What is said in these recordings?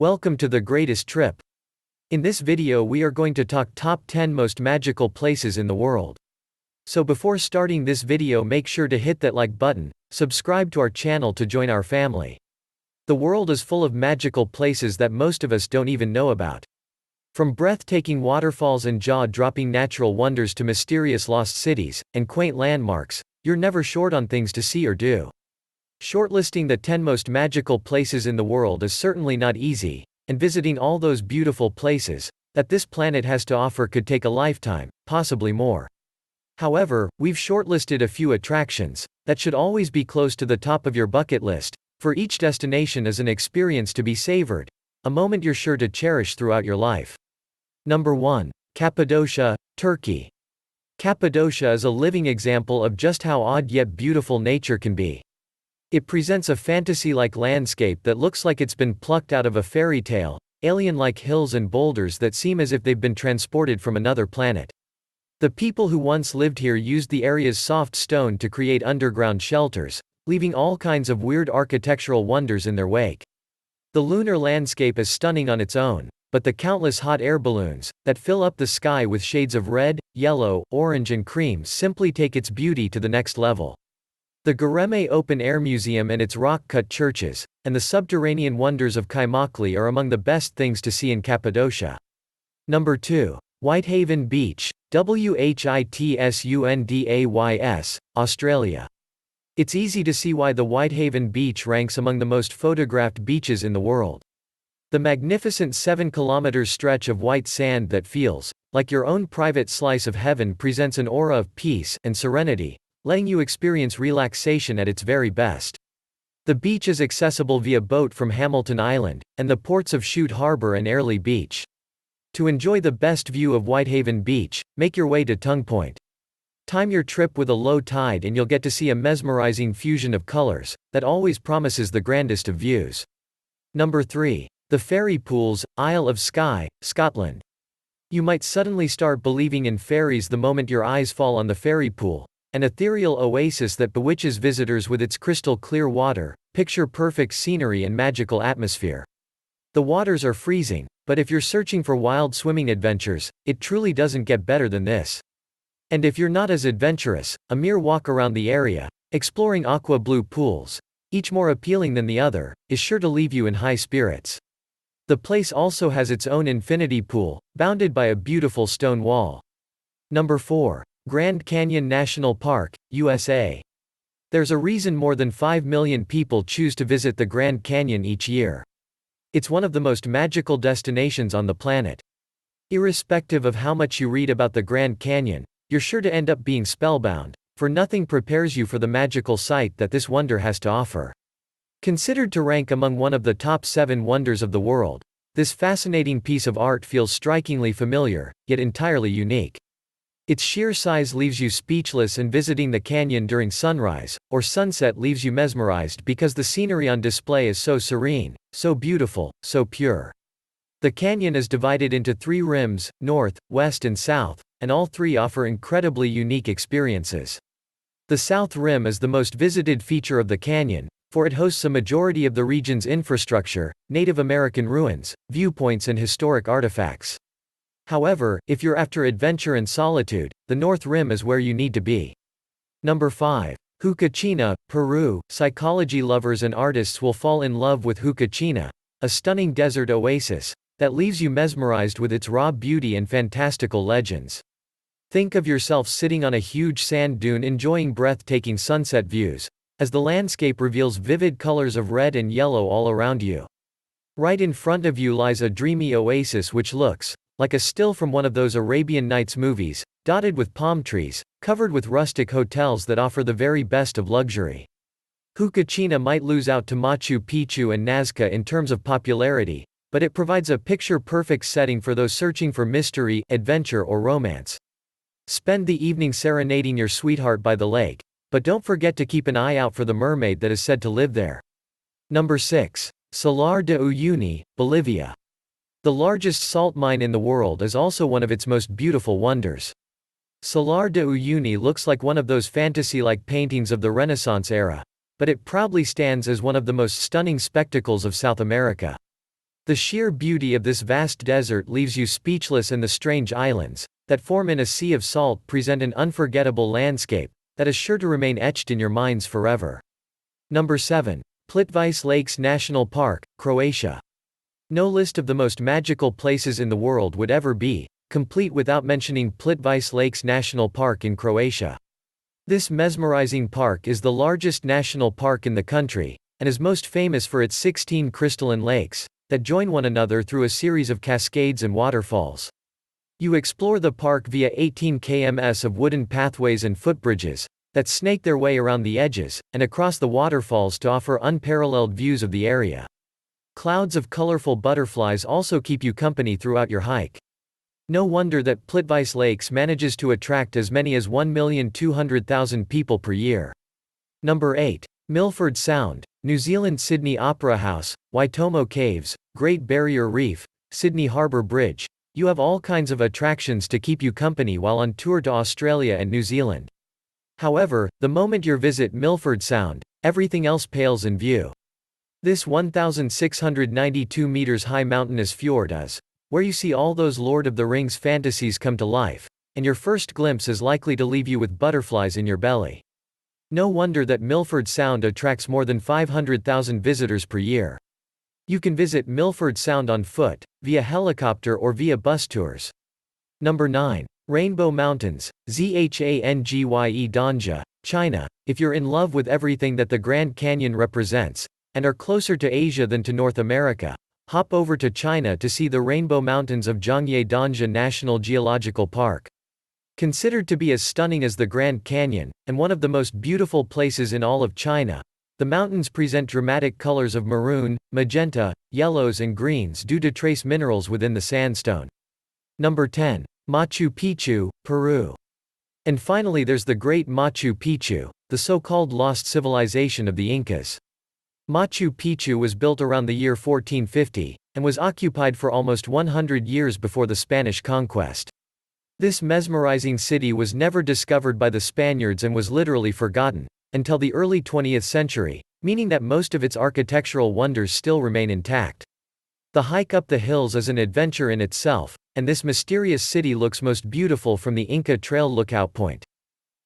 Welcome to the greatest trip. In this video we are going to talk top 10 most magical places in the world. So before starting this video, make sure to hit that like button, subscribe to our channel to join our family. The world is full of magical places that most of us don't even know about. From breathtaking waterfalls and jaw-dropping natural wonders to mysterious lost cities and quaint landmarks, you're never short on things to see or do. Shortlisting the 10 most magical places in the world is certainly not easy, and visiting all those beautiful places that this planet has to offer could take a lifetime, possibly more. However, we've shortlisted a few attractions that should always be close to the top of your bucket list, for each destination is an experience to be savored, a moment you're sure to cherish throughout your life. Number 1. Cappadocia, Turkey. Cappadocia is a living example of just how odd yet beautiful nature can be. It presents a fantasy-like landscape that looks like it's been plucked out of a fairy tale, alien-like hills and boulders that seem as if they've been transported from another planet. The people who once lived here used the area's soft stone to create underground shelters, leaving all kinds of weird architectural wonders in their wake. The lunar landscape is stunning on its own, but the countless hot air balloons that fill up the sky with shades of red, yellow, orange and cream simply take its beauty to the next level. The Göreme Open Air Museum and its rock-cut churches, and the subterranean wonders of Kaymakli are among the best things to see in Cappadocia. Number 2. Whitehaven Beach, Whitsundays, Australia. It's easy to see why the Whitehaven Beach ranks among the most photographed beaches in the world. The magnificent 7-kilometer stretch of white sand that feels like your own private slice of heaven presents an aura of peace and serenity, letting you experience relaxation at its very best. The beach is accessible via boat from Hamilton Island, and the ports of Chute Harbour and Airlie Beach. To enjoy the best view of Whitehaven Beach, make your way to Tongue Point. Time your trip with a low tide and you'll get to see a mesmerizing fusion of colors that always promises the grandest of views. Number 3. The Fairy Pools, Isle of Skye, Scotland. You might suddenly start believing in fairies the moment your eyes fall on the fairy pool, an ethereal oasis that bewitches visitors with its crystal-clear water, picture-perfect scenery and magical atmosphere. The waters are freezing, but if you're searching for wild swimming adventures, it truly doesn't get better than this. And if you're not as adventurous, a mere walk around the area, exploring aqua-blue pools, each more appealing than the other, is sure to leave you in high spirits. The place also has its own infinity pool, bounded by a beautiful stone wall. Number 4. Grand Canyon National Park, USA. There's a reason more than 5 million people choose to visit the Grand Canyon each year. It's one of the most magical destinations on the planet. Irrespective of how much you read about the Grand Canyon, you're sure to end up being spellbound, for nothing prepares you for the magical sight that this wonder has to offer. Considered to rank among one of the top 7 wonders of the world, this fascinating piece of art feels strikingly familiar, yet entirely unique. Its sheer size leaves you speechless, and visiting the canyon during sunrise or sunset leaves you mesmerized because the scenery on display is so serene, so beautiful, so pure. The canyon is divided into 3 rims, north, west and south, and all 3 offer incredibly unique experiences. The south rim is the most visited feature of the canyon, for it hosts a majority of the region's infrastructure, Native American ruins, viewpoints and historic artifacts. However, if you're after adventure and solitude, the North Rim is where you need to be. Number 5. Fukuchina, Peru. Psychology lovers and artists will fall in love with Fukuchina, a stunning desert oasis that leaves you mesmerized with its raw beauty and fantastical legends. Think of yourself sitting on a huge sand dune enjoying breathtaking sunset views, as the landscape reveals vivid colors of red and yellow all around you. Right in front of you lies a dreamy oasis which looks like a still from one of those Arabian Nights movies, dotted with palm trees, covered with rustic hotels that offer the very best of luxury. Fukuchina might lose out to Machu Picchu and Nazca in terms of popularity, but it provides a picture-perfect setting for those searching for mystery, adventure or romance. Spend the evening serenading your sweetheart by the lake, but don't forget to keep an eye out for the mermaid that is said to live there. Number 6. Salar de Uyuni, Bolivia. The largest salt mine in the world is also one of its most beautiful wonders. Salar de Uyuni looks like one of those fantasy-like paintings of the Renaissance era, but it proudly stands as one of the most stunning spectacles of South America. The sheer beauty of this vast desert leaves you speechless, and the strange islands, that form in a sea of salt, present an unforgettable landscape, that is sure to remain etched in your minds forever. Number 7. Plitvice Lakes National Park, Croatia. No list of the most magical places in the world would ever be complete without mentioning Plitvice Lakes National Park in Croatia. This mesmerizing park is the largest national park in the country, and is most famous for its 16 crystalline lakes, that join one another through a series of cascades and waterfalls. You explore the park via 18 km of wooden pathways and footbridges, that snake their way around the edges, and across the waterfalls to offer unparalleled views of the area. Clouds of colorful butterflies also keep you company throughout your hike. No wonder that Plitvice Lakes manages to attract as many as 1,200,000 people per year. Number 8. Milford Sound, New Zealand. Sydney Opera House, Waitomo Caves, Great Barrier Reef, Sydney Harbour Bridge. You have all kinds of attractions to keep you company while on tour to Australia and New Zealand. However, the moment you visit Milford Sound, everything else pales in view. This 1,692 meters high mountainous fjord is where you see all those Lord of the Rings fantasies come to life, and your first glimpse is likely to leave you with butterflies in your belly. No wonder that Milford Sound attracts more than 500,000 visitors per year. You can visit Milford Sound on foot, via helicopter, or via bus tours. Number 9. Rainbow Mountains, Zhangjiajie, Danja, China. If you're in love with everything that the Grand Canyon represents, and are closer to Asia than to North America, hop over to China to see the Rainbow Mountains of Zhangjiajie Danja National Geological Park. Considered to be as stunning as the Grand Canyon, and one of the most beautiful places in all of China, the mountains present dramatic colors of maroon, magenta, yellows and greens due to trace minerals within the sandstone. Number 10. Machu Picchu, Peru. And finally there's the great Machu Picchu, the so-called lost civilization of the Incas. Machu Picchu was built around the year 1450, and was occupied for almost 100 years before the Spanish conquest. This mesmerizing city was never discovered by the Spaniards and was literally forgotten, until the early 20th century, meaning that most of its architectural wonders still remain intact. The hike up the hills is an adventure in itself, and this mysterious city looks most beautiful from the Inca Trail lookout point.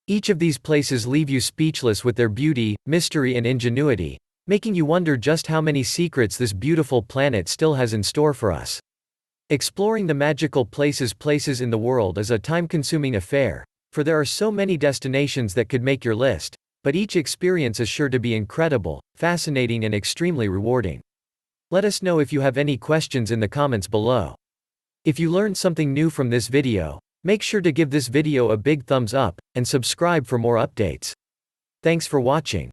Each of these places leave you speechless with their beauty, mystery and ingenuity, making you wonder just how many secrets this beautiful planet still has in store for us. Exploring the magical places in the world is a time-consuming affair, for there are so many destinations that could make your list, but each experience is sure to be incredible, fascinating and extremely rewarding. Let us know if you have any questions in the comments below. If you learned something new from this video, make sure to give this video a big thumbs up, and subscribe for more updates. Thanks for watching.